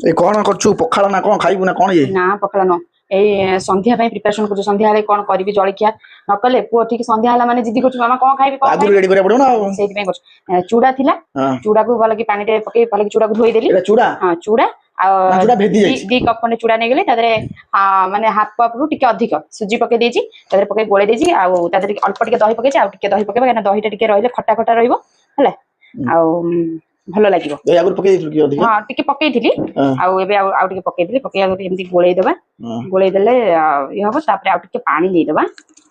ए कोन करछु पखाला ना कोन खाइबु ना कोन ये ना पखाला न ए संध्या पई प्रिपरेशन करछु संध्या ले कोन करबी जळखिया न कले पुओ ठीक संध्या हला माने जिद्दी करछु मामा कोन खाइबी कोन आगु रेडी करे पड़ो ना सेति पई करछु चूड़ा थिला चूड़ा को भल की पानी रे पके भल की चूड़ा को धोई देली एटा चूड़ा हां चूड़ा आ चूड़ा भेदी जाई दी कप खंडे चूड़ा नै गेले तादरे माने हाफ कप रु टिके अधिक सुजी पके देजी तादरे पके गोळे देजी आ तादरे अल्प टिके दही पके आ टिके दही पके ना दहीटा टिके रहले खट्टा खट्टा रहइबो हला आ भलो लागिबो ए आगु पके दिलु की अधिक हां टिके पके थिली आ एबे आ टिके पके दिली पके एमती गोळे देबा गोळे देले ये हबो तापरे आ टिके पानी दे देबा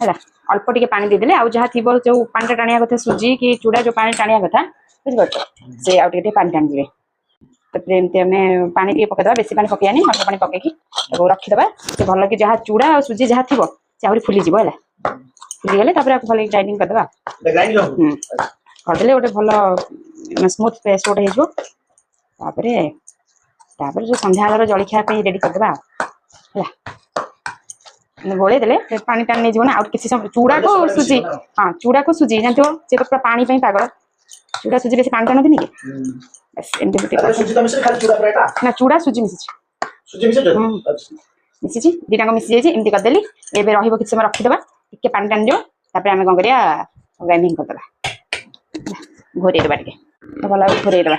हला अल्प टिके पानी दे देले आ जहा थिबो जो पानी टाणिया कथा सुजी की चूड़ा जो पानी टाणिया कथा बुझ बट से आ टिके पानी टाण दिले तापरे एमती हमें पानी टिके पके देबा बेसी पानी पकेयानी अल्प पानी पके की ताको रखि देबा से भलो की जहा चूड़ा और सुजी जहा थिबो से आउरी फुली जिवो हला फुली गेले तापरे आ भलो ग्राइंडिंग कर देबा ग्राइंडिंग कर देले ओटे भलो स्मूथ पेस्ट ओटे हेजो तापरे तापरे जो संध्या हलार जळखिया पे रेडी कर देबा हला गोळे देले पानी टान नै जीवो ना आउट किसी समय चूड़ा को सुजी हां चूड़ा को सुजी जानतो से तो पूरा पानी पे पागल चूड़ा सुजी बेसी पानी टान दिनी के बस एंड अरे सुजी तो मिसे खाली चूड़ा पराटा ना चूड़ा सुजी मिसी सुजी मिसे अच्छा मिसी जी दिटा को मिसी जाई एंती कर देली एबे रहिबो किसी समय रखि देबा टिके पानी टान दियो तापरे हमें कोन करिया ग्राइंडिंग कर देबा घोरे देबा टिके तो भला घोरे देबा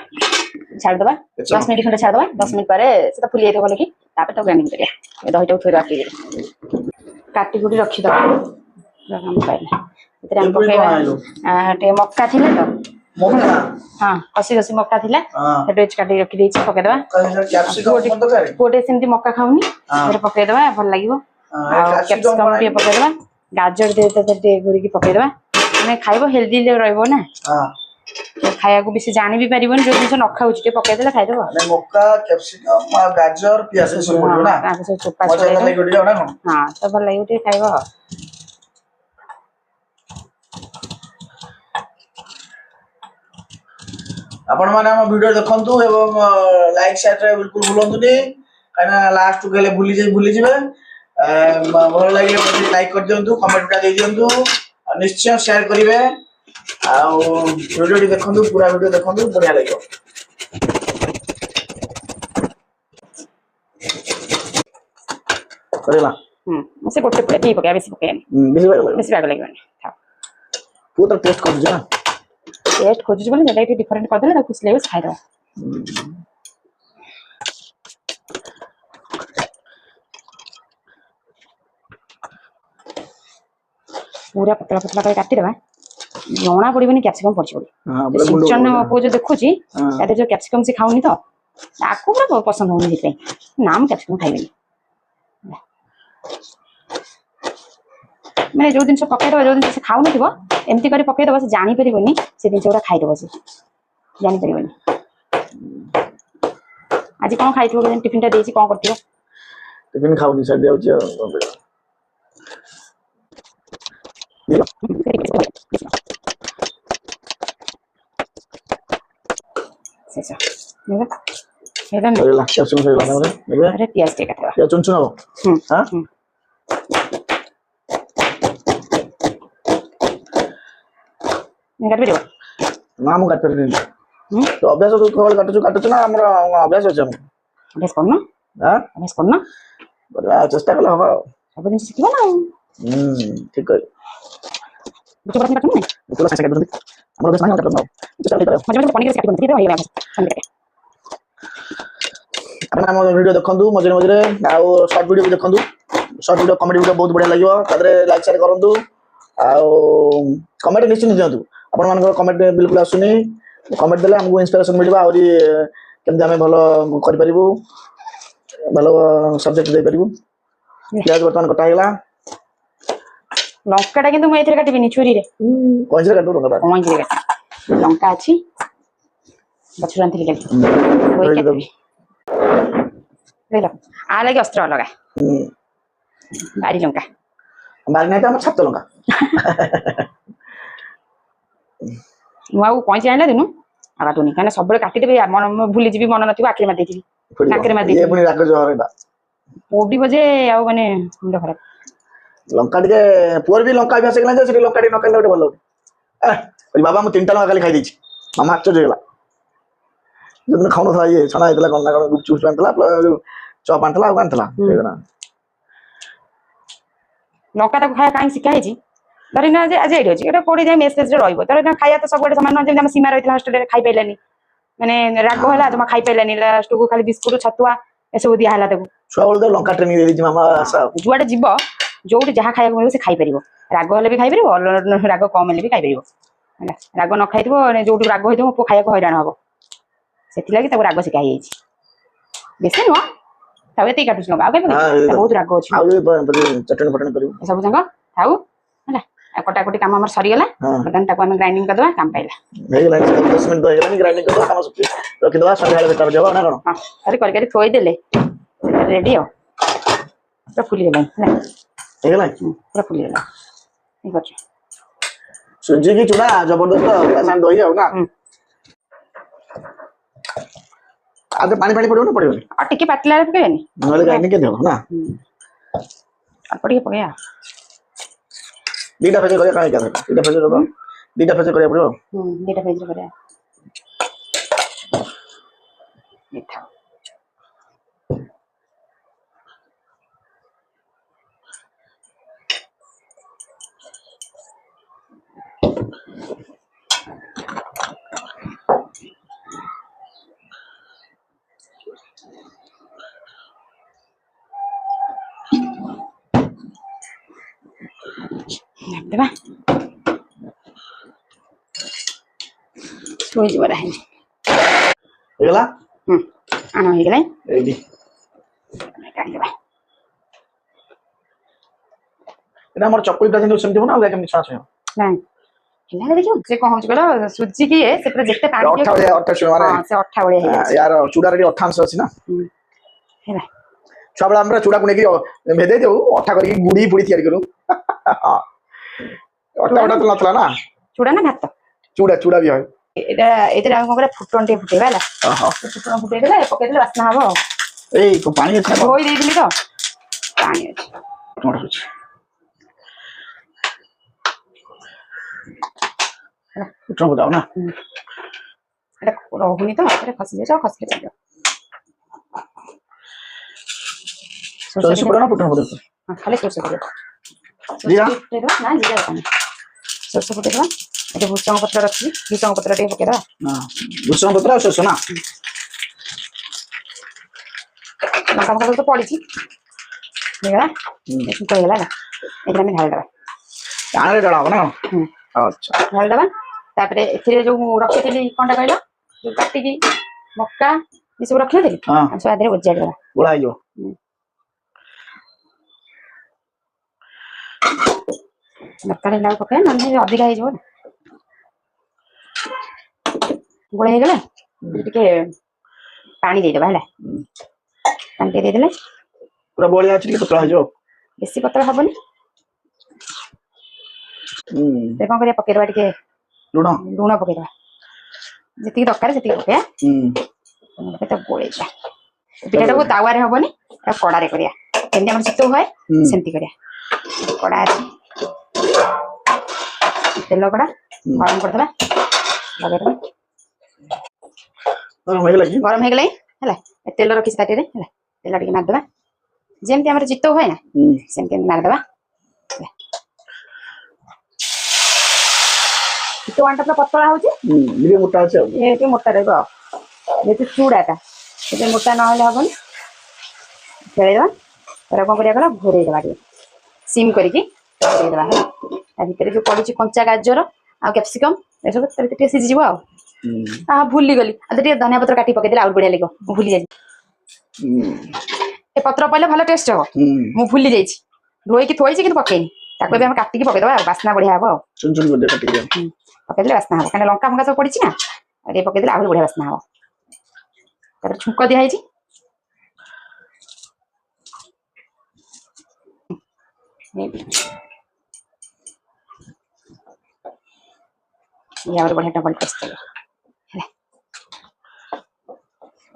छाड़ देबा 10 मिनिट खंडे छाड़ देबा 10 मिनिट परे से तो फुली जाइतो भलो की तापरे तो ग्राइंडिंग करिया ए दहीटा थोड़ी रखि दे काटी कुटी रखि दबा हम पाइले इतरे हम पकेबा टे मक्का थिले तो मक्का हां कसी कसी मक्का थिला हेडज काटी रखि देछि पके देबा कैप्सिकम तो करे कोटे सेमती मक्का खाउनी फिर पके देबा भल लागिवो कैप्सिकम पे पके देबा गाजर दे गुरी की पके देबा माने खाइबो हेल्दी ले रहइबो ना हां खाया को बेसी जानि भी परिबन जो दिन न खाउ छिटे पके देला खाइ देबो माने मक्का कैप्सिकम गाजर प्याज सब पड़ो ना आ सब चोपा मजा लागे गोडी ना कोन हां तो भल लागिवो टे खाइबो आपण माने हम वीडियो देखंतु एवं लाइक शेयर रे बिल्कुल भूलंतुनी काना लास्ट गेले भूली जिवे भल लागे लाइक कर दियंतु कमेंट टा दे दियंतु निश्चय शेयर करिवे आ वीडियो देखंतु पूरा वीडियो देखंतु बढ़िया लागो करेला से गोटे प्लेट पके बेसी पके बेसी बाग लागबनी था तू तो टेस्ट कर जा टेस्ट खोजु बोले जटा एक डिफरेंट कर देले खुश लेबे खाइ दो पूरा पतला पतला कर काटी देबा जोना पड़िबनी कैप्सिकम पड़छ पड़ी सिंचन को जो देखुची ताते जो कैप्सिकम से खाउनी तो आको पूरा पसंद होनी हिते नाम कैप्सिकम खाइबनी मैं जो दिन से पके दो जो दिन से खाउ नथिबो एमती करी पके दबो से जानि परिबनी से दिन से ओरा खाइ दबो से जानि परिबनी आज कोन खाइथबो के टिफिन टा देछि कोन करथिबो टिफिन खाउनी छ देउछि सेसा नेगा हेदन अरे कैप्सिकम से लाना रे अरे प्याज टे काटवा या चुन चुन हां नेगा वीडियो ना मु काट परनी तो अभ्यास तो कबल काटछु ना हमर अभ्यास अछि हम अभ्यास करना हां अभ्यास करना बड़ा चेष्टा कला हबा सब दिन सिखबो ना ठीक है बुझो बात काटनु तो ला काट दे हमर अभ्यास ना करना चेष्टा करियो मजे मजे पानी के काट बंद कर होइबा संगे अपन हम वीडियो देखंतु मजे मजे आ शॉर्ट वीडियो भी देखंतु शॉर्ट वीडियो कॉमेडी वीडियो बहुत बढ़िया लागियो तादरे लाइक शेयर करंतु आ कमेंट निश्चित दियंतु अपन मान कमेंट बिल्कुल आसुनी कमेंट देले हमको इंस्पिरेशन मिलबा और केमते हम भलो कर परिबु भलो सब्जेक्ट दे परिबु प्याज बर्तमान कटा गेला लंकाटा किंतु मैं एथरे काटिबिनी छुरी रे कोन से काटू लंका कोन से काट लंका अछि बछुरांती लगे कोई काट ले लो आ लगे अस्त्र लगा बारी लंका बारी नहीं तो हम छत्त लंका मुआउ पहुंची आइला दिनु आ काटुनी काने सबले काटी देबे मन भूली जीबी मन नथिबो आखिर मार देथिबी आखिर मार देथिबी ये पुनी राग जोहरबा ओडी बजे आ माने मुंड खराब लंका टिके पुअर भी लंका भी आसे से लंका टी नकल ओटे भलो बाबा मु तीनटा लंका खाली खाई दैछि मामा आश्चर्य गेला जो खाऊ ना ये छना इतला कौन ना गुपचुप आनतला चप आनतला आ आनतला ना लंका ताको खाया काई शिखा हेजी धरि ना जे आज एडी अछि एटा कोडी जाय मेसेज रे रहइबो तर ना खाया तो सब समान न जे हम सीमा रहितला हॉस्टल रे खाइ पैलानी माने राग होला जमा खाइ पैलानी लास्ट को खाली बिस्कुट छतुआ एसबु दिया हला ताको छुआ बोल लंका ट्रेनिंग दे दी मामा जुआडे जीव जोटी जहाँ खाया मिले से खाई परिबो राग हेले भी खाई परिबो राग कम हेले भी खाई परिबो ହେଲା ରାଗ ନ ଖାଇଥିବ ଯୋଉଠି ରାଗ ହେଇଥିବ ପୁଅ ଖାଇବାକୁ ହଇରାଣ ହବ ସେଥିଲାଗି ତାକୁ ରାଗ ଶିଖା ହେଇଯାଇଛି ବେଶୀ ନୁହଁ ତାକୁ ଏତିକି କାଟୁଛି ଲଙ୍କା ଆଉ କେମିତି ବହୁତ ରାଗ ଅଛି ଚଟଣି ଫଟଣି କରିବୁ ସବୁ ସାଙ୍ଗ ଥାଉ ହେଲା କଟାକଟି କାମ ଆମର ସରିଗଲା ବର୍ତ୍ତମାନ ତାକୁ ଆମେ ଗ୍ରାଇଣ୍ଡିଂ କରିଦେବା କାମ ପାଇଲା ହେଇଗଲା 10 ମିନିଟ୍ ହେଇଗଲାନି ଗ୍ରାଇଣ୍ଡିଂ କରିଦେବା କାମ ରଖିଦେବା ସନ୍ଧ୍ୟାବେଳେ ବେଟାର ଯିବ ନା କଣ ହଁ କରି ଥୋଇଦେଲେ ରେଡି ଆଉ ପୁରା ଫୁଲିଗଲାଣି ହେଲା ହେଇଗଲା ପୁରା ଫୁଲିଗଲା ଠିକ ଅଛି ସୁଜି କି ଚୁଡା ଜବରଦସ୍ତ ତା ସାଙ୍ଗେ ଦହି ଆଉ ନା ଆଗ ପାଣି ପାଣି ପଡିବ ନା ପଡିବନି ଆଉ ଟିକେ ପାତଲା ପକେଇବେନି ନହେଲେ ଗ୍ରାଇଣ୍ଡିଂ କେତେ ହବ ନା ଅଳ୍ପ ଟିକେ ପକେଇବା ଦିଟା ଫେଜ କରିବା କାଇଁ ଦିଟା ଫେଜ ଦବ ଦିଟା ଫେଜ କରିବାକୁ ପଡିବ ଦିଟା ଫେଜ କରିବା ମିଠା देवा सोई जीव रहे ହେଇଗଲା आना हो गला ରେଡି काट देवा ଏଟା ଆମର ଚକୁଳିଟା ଯେମିତି ସେମିତି ହବ ନା ଅଲଗା କେମିତି ଛଣା ଛଣା ନାଇଁ ହେଲା ଦେଖିବୁ ସେ କଣ ହଉଛି କହିଲ ସୁଜି କି ସେ ପୁରା ଯେତେ ପାଣି ଅଠା ମାନେ ସେ ଅଠା ଭଳିଆ ହେଇଯାଉଛି ୟାର ଚୁଡାରେ ଟିକେ ଅଠାଂଶ ଅଛି ନା ହେଲା ଛୁଆବେଳେ ଆମର ଚୁଡାକୁ ନେଇକି ଭେଦେଇ ଦେଉ ଅଠା କରିକି ଗୁଡି ଫୁଡି ତିଆରି କରୁ ଅଟା ଅଟା ତ ନଥିଲା ନା ଚୁଡା ନା ଭାତ ଚୁଡା ଚୁଡା ବି হয় এটা এটারে আমি করা ফুটন টিকে ফুটেবা ହେଲା ফুটন ফুটেই দেলে পকেଇ দেলে বাସ୍ନା হবো এই পানি আছে ধୋଇ ଦେଇଥିଲି ତ ପାଣି ଅଛି ଟମାଟୋ ଅଛି ফুটন ফুটাও না এটা রহুনি তো এটা খসি যাও খসলে চালিও সরষে ফুটাও না ফুটন ফুটাও খালি সরষে ফুটে জিরা না জিরা দাও সরষে ফুটে দাও এটা ভুসঙ্গ পত্র রাখছি ভুসঙ্গ পত্র টিকে পকেই দাও না ভুসঙ্গ পত্র আর সরষে না লঙ্কা মশলা তো পড়িছি ହେଇଗଲା ଏସବୁ ତ ହେଇଗଲା ନା ଏଥିରେ ଆମେ ଢାଳିଦେବା ପାଣିରେ ଢଳା ହବ ନା ଆଚ୍ଛା ଢାଳିଦେବା ତାପରେ ଏଥିରେ ଯୋଉ ରଖିଥିଲି କଣଟା କହିଲ ଯୋଉ କାଟିକି ମକା ଏସବୁ ରଖିନଥିଲି ଆମେ ସବୁ ଆଧିରେ ଓଜାଡ଼ି ଦେବା ଗୋଳା ହେଇଯିବ ଦରକାର ହେଲା ପକେଇବା ନହେଲେ ଅଧିକା ହେଇଯିବ ନା ଗୋଳା ହେଇଗଲା ଟିକେ ପାଣି ଦେଇଦେବା ହେଲା ପାଣି ଟିକେ ଦେଇଦେଲେ ପୁରା ବଳିଆ ଅଛି ଟିକେ ପତଳା ହେଇଯିବ ବେଶୀ ପତଳା ହବନି ସେ କଣ କରିବା ପକେଇଦବା ଟିକେ ଲୁଣ ପକେଇଦବା ଯେତିକି ଦରକାର ସେତିକି ପକେଇବା ତ ଗୋଳେଇବା ପିଠାଟାକୁ ତାୱାରେ ହବନି ଆଉ କଡାରେ କରିବା ଯେମିତି ଆମର ଚିତଉ ହୁଏ ସେମିତି କରିବା କଡା ଅଛି ତେଲ କଡା ଗରମ କରିଦେବା ଲଗେଇଦେବା ଗରମ ହେଇଗଲା ହେଲା ତେଲ ରଖିଛି ତାଟିରେ ହେଲା ତେଲ ଟିକେ ମାରିଦେବା ଯେମିତି ଆମର ଚିତଉ ହୁଏ ନା ସେମିତି ମାରିଦେବା ଚିତଉ ଆଣ୍ଟା ପୁରା ପତଳା ହଉଛି ମୋଟା ଅଛି ଆଉ ଟିକେ ମୋଟା ରହିବ ଆଉ ଯେହେତୁ ଚୁଡାଟା ଟିକେ ମୋଟା ନହେଲେ ହବନି ଖେଳେଇଦବା ତାର କଣ କରିବା କହିଲ ଘୋରେଇଦବା ଟିକେ ସିମ୍ କରିକି ଘୋରେଇଦବା ହେଲା ତା ଭିତରେ ଯୋଉ ପଡୁଛି କଞ୍ଚା ଗାଜର ଆଉ କ୍ୟାପ୍ସିକମ୍ ଏସବୁ ତା ଭିତରେ ଟିକେ ସିଝିଯିବ ଆଉ ଭୁଲିଗଲି ଆଉ ଟିକେ ଧନିଆ ପତ୍ର କାଟି ପକେଇଦେଲେ ଆହୁରି ବଢିଆ ଲାଗିବ ମୁଁ ଭୁଲି ଯାଇଛି ଏ ପତ୍ର ପଇଲେ ଭଲ ଟେଷ୍ଟ ହବ ମୁଁ ଭୁଲି ଯାଇଛି ଧୋଇକି ଥୋଇଛି କିନ୍ତୁ ପକେଇନି ତାକୁ ଏବେ ଆମେ କାଟିକି ପକେଇଦବା ଆଉ ବାସ୍ନା ବଢିଆ ହବ ଆଉ ପକେଇଦେଲେ ବାସ୍ନା ହବ କାହିଁକି ଲଙ୍କା ଫଙ୍କା ସବୁ ପଡିଛି ନା ଆଉ ଟିକେ ପକେଇଦେଲେ ଆହୁରି ବଢିଆ ବାସ୍ନା ହବ ତାପରେ ଛୁଙ୍କ ଦିଆହେଇଛି ଆହୁରି ବଢିଆ ଡବଲ ଟେଷ୍ଟ ହେଲା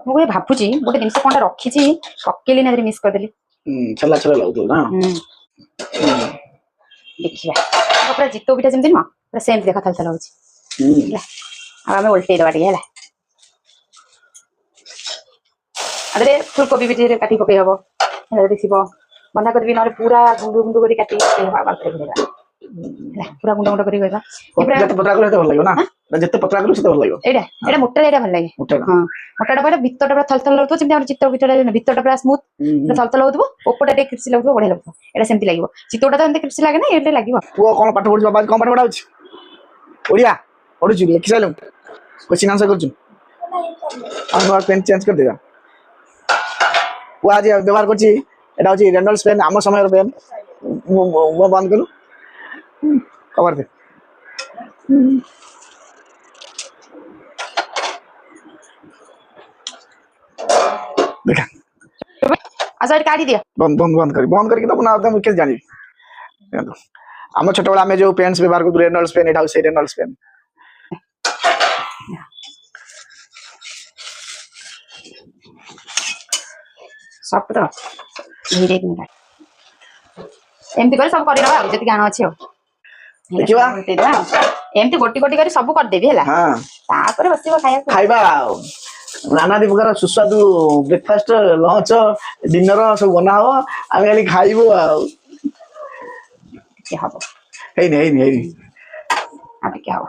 ମୁଁ ଭାବୁଛି ଗୋଟେ ଜିନିଷ କଣଟା ରଖିଛି ପକେଇଲି ନା ମିସ୍ କରିଦେଲି ଛେଲା ଛେଲା ଲାଗୁଥିବ ନା ଦେଖିବା ପୁରା ଚିତଉ ପିଠା ଯେମିତି ନୁହଁ ପୁରା ସେମିତି ଦେଖା ଥାଲ ଥାଲ ହଉଛି ହେଲା ଆଉ ଆମେ ଓଲଟେଇ ଦବା ଟିକେ ହେଲା ଆଦେରେ ଫୁଲକୋବି ବି ଟିକେ କାଟି ପକେଇ ହବ ଯଦି ଥିବ ବନ୍ଧାକୋବି ବି ନହେଲେ ପୁରା ଗୁଣ୍ଡୁ ଗୁଣ୍ଡୁ କରି କାଟି ପକେଇ ହବ ବାପରେ ହେଲା ପୁରା ଗୁଣ୍ଡ ଗୁଣ୍ଡ କରି କରିବା ଯେତେ ପତଳା କଲେ ସେତେ ଭଲ ଲାଗିବ ନା ଯେତେ ପତଳା କଲେ ସେତେ ଭଲ ଲାଗିବ ଏଇଟା ଏଇଟା ମୋଟା ଏଇଟା ଭଲ ଲାଗେ ହଁ ମୋଟାଟା ପରେ ଭିତରଟା ପୁରା ଥଲ ଥଲ ଲାଗୁଥିବ ଯେମିତି ଆମର ଚିତଉ ପିଠାଟା ଭିତରଟା ପୁରା ସ୍ମୁଥ ଥଲ ଥଲ ଲାଗୁଥିବ ଉପରଟା ଟିକେ କ୍ରିସ୍ପି ଲାଗୁଥିବ ବଢିଆ ଲାଗୁଥିବ ଏଇଟା ସେମିତି ଲାଗିବ ଚିତଉଟା ତ ଏମିତି କ୍ରିସ୍ପି ଲାଗେ ନା ଏଇଟା ଲାଗିବ ପୁଅ କଣ ପାଠ ପଢୁଛି ବାବା କଣ ପାଠ ପଢା ହଉଛି ଓଡ଼ିଆ ପଢୁଛୁ ଲେଖି ସାରିଲୁ କୋଶ୍ଚିନ୍ ଆନ୍ସର କରୁଛୁ ଆଉ ପେନ୍ ଚେଞ୍ଜ କରିଦେବା ପୁଅ ଆଜି ବ୍ୟବହାର କରୁଛି এটা হচ্ছে রেনল্ডস পেন আমার সময়ের পেন বন্ধ করু কভার দে দেখা আচ্ছা এটা কাটি দিও বন্ধ করি তো না আমি কেস জানি আমার ছোটবেলা আমি যে পেন্স ব্যবহার করতে রেনল্ডস পেন এটা হচ্ছে রেনল্ডস পেন সব তো ধীরে ধীরে ଏମିତି କରି ସବୁ କରିଦବା ଆଉ ଯେତିକି ଆଣ ଅଛି ଆଉ ଏମିତି ଗୋଟି ଗୋଟି କରି ସବୁ କରିଦେବି ହେଲା ତାପରେ ବସିବ ଖାଇବାକୁ ଖାଇବା ଆଉ ନାନାଦି ପ୍ରକାର ସୁସ୍ୱାଦୁ ବ୍ରେକଫାଷ୍ଟ ଲଞ୍ଚ ଡିନର ସବୁ ବନା ହବ ଆମେ ଖାଲି ଖାଇବୁ ଆଉ ଟିକେ ହବ ହେଇନି ଆଉ ଟିକେ ହବ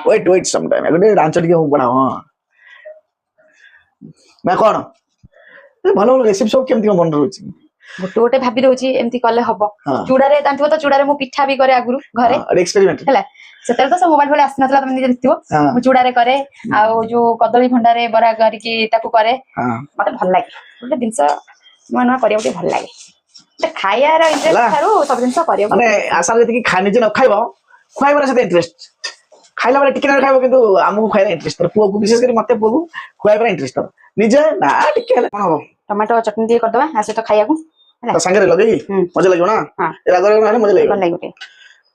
ୱେଟ୍ ସମ୍ ଟାଇମ୍ ଗୋଟେ ରାଞ୍ଚ ଟିକେ ବଢାଅ ହଁ ନା କଣ ଭଲ ଭଲ ରେସିପି ସବୁ କେମିତି କଣ ବନ ରହୁଛି ଗୋଟେ ଗୋଟେ ଭାବି ଦଉଛି ଏମିତି କଲେ ହବ ଚୁଡାରେ ଜାଣିଥିବ ତ ଚୁଡାରେ ମୁଁ ପିଠା ବି କରେ ଆଗରୁ ଘରେ ଏକ୍ସପେରିମେଣ୍ଟ ହେଲା ସେତେବେଳେ ତ ସବୁ ମୋବାଇଲ ଭଳି ଆସିନଥିଲା ତମେ ନିଜେ ଦେଖିଥିବ ମୁଁ ଚୁଡାରେ କରେ ଆଉ ଯୋଉ କଦଳୀ ଭଣ୍ଡାରେ ବରା କରିକି ତାକୁ କରେ ମତେ ଭଲ ଲାଗେ ଗୋଟେ ଜିନିଷ ନୂଆ ନୂଆ କରିବାକୁ ଟିକେ ଭଲ ଲାଗେ ଖାଇବାର ଇଣ୍ଟରେଷ୍ଟ ଠାରୁ ସବୁ ଜିନିଷ କରିବାକୁ ମାନେ ଆଶା ଯେତିକି ନିଜେ ନ ଖାଇବ ଖୁଆଇବାର ସେତେ ଇଣ୍ଟରେଷ୍ଟ ଖାଇଲା ବେଳେ ଟିକେ ଖାଇବ କିନ୍ତୁ ଆମକୁ ଖାଇବା ଇଣ୍ଟରେଷ୍ଟ ପୁଅକୁ ବିଶେଷ କରି ମତେ ପୁଅକୁ ଖୁଆଇବା ଇଣ୍ଟରେଷ୍ଟ ନିଜେ ନା ଟିକେ ହେଲେ କଣ ହବ ଟମାଟୋ ଚଟଣି ଟିକେ କରିଦବା ଆ ସହିତ ଖାଇବାକୁ ସାଙ୍ଗରେ ଲଗେଇକି ମଜା ଲାଗିବ ନା ମଜା ଲାଗିବ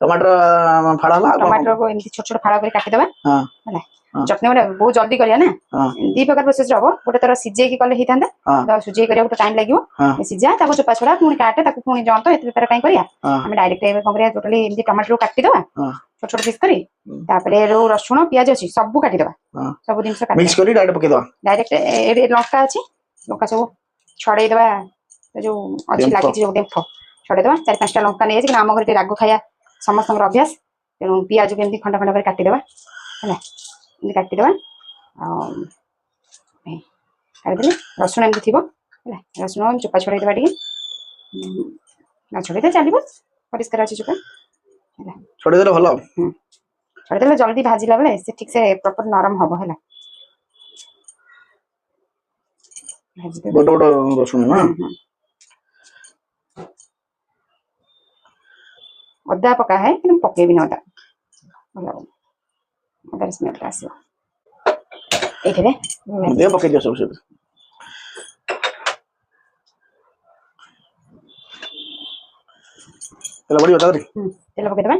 ଟମାଟର ଫାଳ ହେଲା ଟମାଟରକୁ ଏମିତି ଛୋଟ ଛୋଟ ଫାଳ କରି କାଟିଦବା ହେଲା ଚଟଣି ଗୋଟେ ବହୁତ ଜଲ୍ଦି କରିବା ନା ଦି ପ୍ରକାର ପ୍ରୋସେସ ହବ ଗୋଟେ ଥର ସିଝେଇକି କଲେ ହେଇଥାନ୍ତା ସିଝେଇ କରିବାକୁ ଗୋଟେ ଟାଇମ୍ ଲାଗିବ ସିଝା ତାକୁ ଚୋପା ଛଡା ପୁଣି କାଟେ ତାକୁ ପୁଣି ଜନ୍ତ ଏତେ ବେପାର କାଇଁ କରିବା ଆମେ ଡାଇରେକ୍ଟ ଏବେ କଣ କରିବା ଟୋଟାଲି ଏମିତି ଟମାଟରକୁ କାଟିଦବା ଛୋଟ ଛୋଟ ପିସ୍ କରି ତାପରେ ଯୋଉ ରସୁଣ ପିଆଜ ଅଛି ସବୁ କାଟିଦବା ସବୁ ଜିନିଷ ମିକ୍ସ କରି ଡାଇରେକ୍ଟ ପକେଇଦବା ଡାଇରେକ୍ଟ ଲଙ୍କା ଅଛି ଲଙ୍କା ସବୁ ଛଡେଇଦବା ଯୋଉ ଅଛି ଲାଗିଛି ଯୋଉ ଡେମ୍ଫ ଛଡେଇଦବା 4-5ଟା ଲଙ୍କା ନେଇଯାଇଛି କିନ୍ତୁ ଆମ ଘରେ ଟିକେ ରାଗ ଖାଇବା ସମସ୍ତଙ୍କର ଅଭ୍ୟାସ ତେଣୁ ପିଆଜକୁ ଏମିତି ଖଣ୍ଡ ଖଣ୍ଡ କରି କାଟିଦବା ହେଲା ଏମିତି କାଟିଦବା ଆଉ କାଟିଦେଲେ ରସୁଣ ଏମିତି ଥିବ ହେଲା ରସୁଣ ଚୋପା ଛଡେଇଦବା ଟିକେ ଛଡେଇଦେଲେ ଚାଲିବ ପରିଷ୍କାର ଅଛି ଚୋପା ହେଲା ଛଡେଇଦେଲେ ଭଲ ଛଡେଇଦେଲେ ଜଲ୍ଦି ଭାଜିଲା ବେଳେ ସେ ଠିକ ସେ ପ୍ରପର ନରମ ହବ ହେଲା ବଡ ବଡ ରସୁଣ ନା ଅଦା ପକା ହେ କିନ୍ତୁ ପକେଇବିନି ଅଦା ଭଲ ଅଦାର ସ୍ମେଲ ଆସିବ ଏଇଥିରେ ପକେଇ ଦିଅ ସବୁ ତେଲ ପଡିବ ତାପରେ ତେଲ ପକେଇଦବା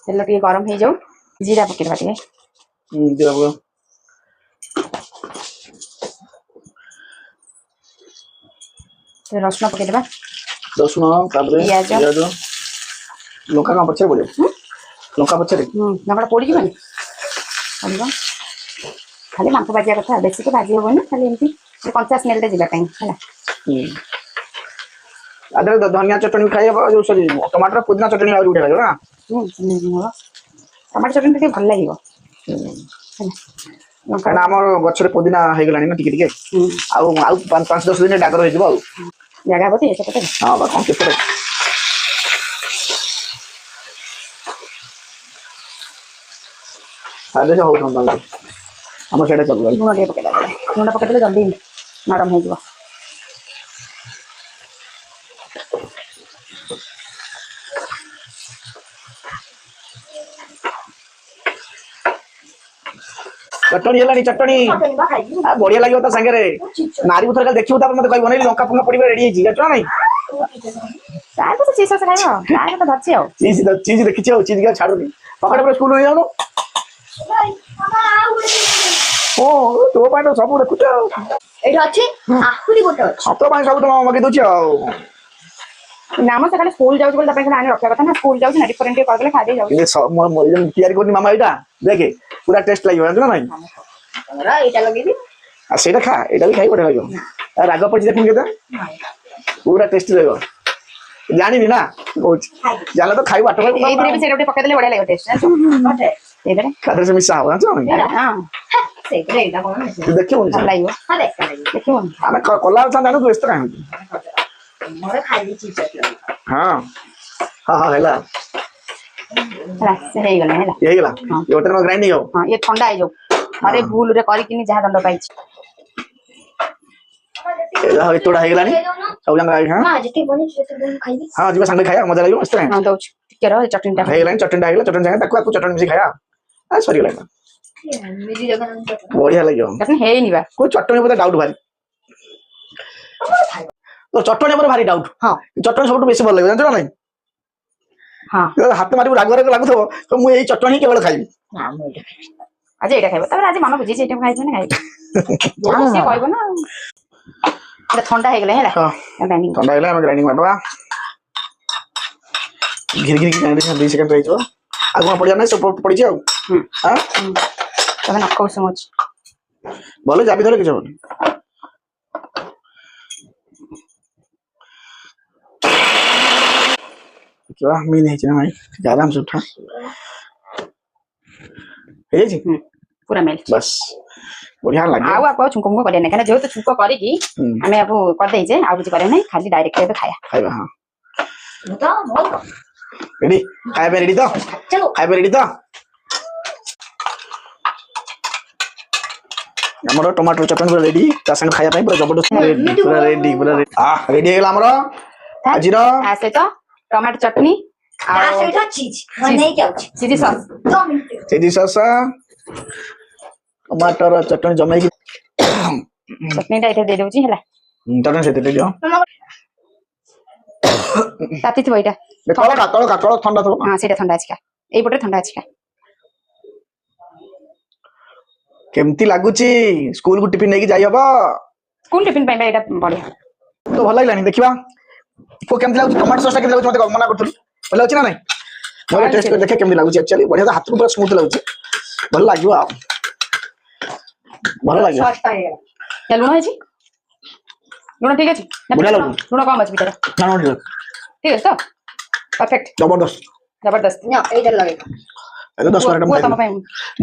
ତେଲ ଟିକେ ଗରମ ହେଇଯାଉ ଜିରା ପକେଇଦବା ଟିକେ ଜିରା ପକେଇବ ରସୁଣ ପକେଇଦବା ରସୁଣ ତାପରେ ପିଆଜ ଲଙ୍କା କଣ ପଛରେ ପଡିବ ଲଙ୍କା ପଛରେ ଲଙ୍କା ପୋଡିଯିବନି ପଡିବ ଖାଲି ମାଂସ ଭାଜିବା କଥା ବେଶୀ ତ ଭାଜି ହବନି ଖାଲି ଏମିତି କଞ୍ଚା ସ୍ମେଲଟା ଯିବା ପାଇଁ ହେଲା ଧନିଆ ଚଟଣି ଖାଇବ ଯୋଉ ସରି ଟମାଟର ପୁଦିନା ଚଟଣି ଆହୁରି ବଢିଆ ଲାଗିବ ନା ଟମାଟୋ ଚଟଣି ଟିକେ ଭଲ ଲାଗିବ କାରଣ ଆମର ଗଛରେ ପୁଦିନା ହେଇଗଲାଣି ନା ଟିକେ ଆଉ 5-10 ଦିନ ଡାଗର ହେଇଯିବ ଆଉ ଜାଗା ହବ ସେପଟେ ହଁ ବା କଣ କେତେ ହଉଥାନ୍ତା ଆମର ସେଇଟା ଚାଲୁ ଲୁଣ ଟିକେ ପକେଇଦେବା ଲୁଣ ପକେଇଦେଲେ ଜଲ୍ଦି ନରମ ହେଇଯିବ ଚଟଣି ହେଲାଣି ଚଟଣି ବଢିଆ ଲାଗିବ ତା ସାଙ୍ଗରେ ନାରୀକୁ ଥରେ ଦେଖିବୁ ତାପରେ ମତେ କହିବ ନାଇଁ ଲଙ୍କା ଫଙ୍କା ପଡିବା ରେଡି ହେଇଛି ଜାଣିଛ ନାଇଁ ଚିଜ ଦେଖିଛି ଆଉ ଚିଜ ଛାଡୁନି ପକେଟ ପରେ ସ୍କୁଲ ହେଇଯାଉନୁ ତୋ ପାଇଁ ତ ସବୁ ଦେଖୁଛ ଆଉ ଏଇଠି ଅଛି ଆହୁରି ଗୋଟେ ଅଛି ତୋ ପାଇଁ ସବୁ ତ ମଗେଇ ଦଉଛି ଆଉ नाम से खाली स्कूल जाउछ बोल तपे खाली आने रखा कथा ना स्कूल जाउछ ना डिफरेंट कर देले खा दे जाउछ ये तैयारी करनी मामा एटा देखे पूरा टेस्ट लागियो जानछ ना नहीं हमरा एटा लगे दी आ सेटा खा एटा भी खाई बढिया लागियो आ राग पछि देखुन केता पूरा टेस्ट लागियो जानी ना कोच जाला तो खाई बाटो ए इधर भी सेटा पका देले बढ़िया लागो टेस्ट बटे इधर खादर से मिसा हो जानछ ना हां से करे एटा कोन देखियो ଭଲ ଲାଗିବ हा देख ଦେଖିବ ଆମେ କଲା ଜାनु ତୁ ବ୍ୟସ୍ତ କାହିଁ मोर खाली चीज हां हां हां हैला ହେଲା ସେ ହେଇଗଲା ହେଲା ये हैला ये होटल में ग्राइंडिंग हो ହଁ ଏ ଥଣ୍ଡା ହେଇଯାଉ अरे भूल रे କରିକିନି ଯାହା ଦଣ୍ଡ ପାଇଛି एला हो तोड़ा हैलानी सब जंग आई हां मां जति बनी जति बनी खाइबी हां जीवा संगे खाया मजा लागियो मस्त है ହଁ ଦଉଛି ଟିକେ ରହ ଚଟଣି ଟା हैलानी चटनी डाइला चटनी संगे ताको चटनी मिसी खाया आ सॉरी लागला मेरी जगह बढ़िया लागियो ଚଟଣି ହେଇନି ବା कोई चटनी पर डाउट भारी तो चटनी पर भारी डाउट ହଁ चटनी सबटु बेसी भल लागियो जानछ ना नहीं ହଁ हाथ मारी राग राग लागुथो तो मु एई चटनी केवल खाइबी ना मोर ଆଜି ଏଇଟା ଖାଇବ ତାପରେ ଆଜି ମନ ବୁଝିଛି ଏଇଟା ଖାଇଛ ନା ଖାଇବ ସେ କହିବ ନା ଏଇଟା ଥଣ୍ଡା ହେଇଗଲା ହେଲା हां ଗ୍ରାଇଣ୍ଡିଂ ठंडा हैला हम ग्राइंडिंग मारबा घिर घिर ग्राइंडिंग 2 सेकंड रहिजो आगु पड़ जाना सब पड़ी जाओ हां ତମେ ନଖ ଉଷୁମ ଅଛି बोले जाबी धरे किछो क्या मी नहीं चना भाई आराम से उठा हे जी ପୁରା ମେଲ୍ଟ बस बढ़िया लगे ଆଉ ଆକୁ ଛୁଙ୍କ ମୁଙ୍କ କରିବା ନାହିଁ କାରଣ ଯେହେତୁ ଛୁଙ୍କ କରିକି ଆମେ ଆକୁ କରିଦେଇଛେ ଆଉ କିଛି କରିବା ନାହିଁ ଖାଲି ଡାଇରେକ୍ଟ ଏବେ ଖାଇବା खाइबा हां तो मोर रेडी खाइबा रेडी तो चलो खाइबा रेडी तो हमरो टमाटर चटनी पूरा रेडी ता संग खाया ପାଇଁ पूरा जबरदस्त रेडी पूरा रेडी आ रेडी हेला हमरो आजिर ତା ସହିତ ଟମାଟୋ ଚଟଣି आ ଆଉ सेटा चीज नहीं क्या chilli sauce 2 minute chilli sauce टमाटर चटनी जमाई ଚଟଣିଟା ଏଇଟା ଦେଇଦେଉଛି ହେଲା चटनी से दे दियो ତାତିଥିବ ଏଇଟା कातଳ ठंडा थो ହଁ ସେଇଟା ଥଣ୍ଡା ଅଛି ଖା ଏଇପଟେ ଥଣ୍ଡା ଅଛି ଖା केमती लागुची स्कूल को टिफिन लेके जाई हबो ସ୍କୁଲ ଟିଫିନ ପାଇଁ ବା ଏଇଟା ବଢିଆ तो भल लागलानी देखिबा को केमती लागुची टमाटर सॉस केमती लागुची मते मना करथुली भल अछि ना नहीं मोर टेस्ट कर देखे केमती लागुची एक्चुअली बढ़िया तो हाथ को पूरा स्मूथ लागुची भल लागियो आ भल लागियो सॉस पाएगा या ଲୁଣ ହେଇଛି ଲୁଣ ଠିକ ଅଛି ନା ବଢିଆ ଲାଗୁଛି। ଲୁଣ କମ ଅଛି ଭିତରେ ना नो ଠିକ ଅଛି ତ परफेक्ट जबरदस्त जबरदस्त ना इधर लगेगा ए 10 12 ପୁଅ ତମ टम ପାଇଁ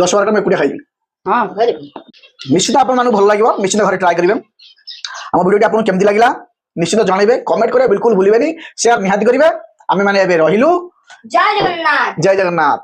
10 12 टम एकुडिया खाइबी ହଁ घर निश्चित आपण मानु भल लागियो निश्चित घरे ट्राई करिवे हम वीडियो आपन केमती लागिला निश्चित जणाइबे कमेंट करे बिल्कुल भूलिबेनी शेयर निहाती करिवे आमे माने एबे रहिलु जय जगन्नाथ जय जगन्नाथ।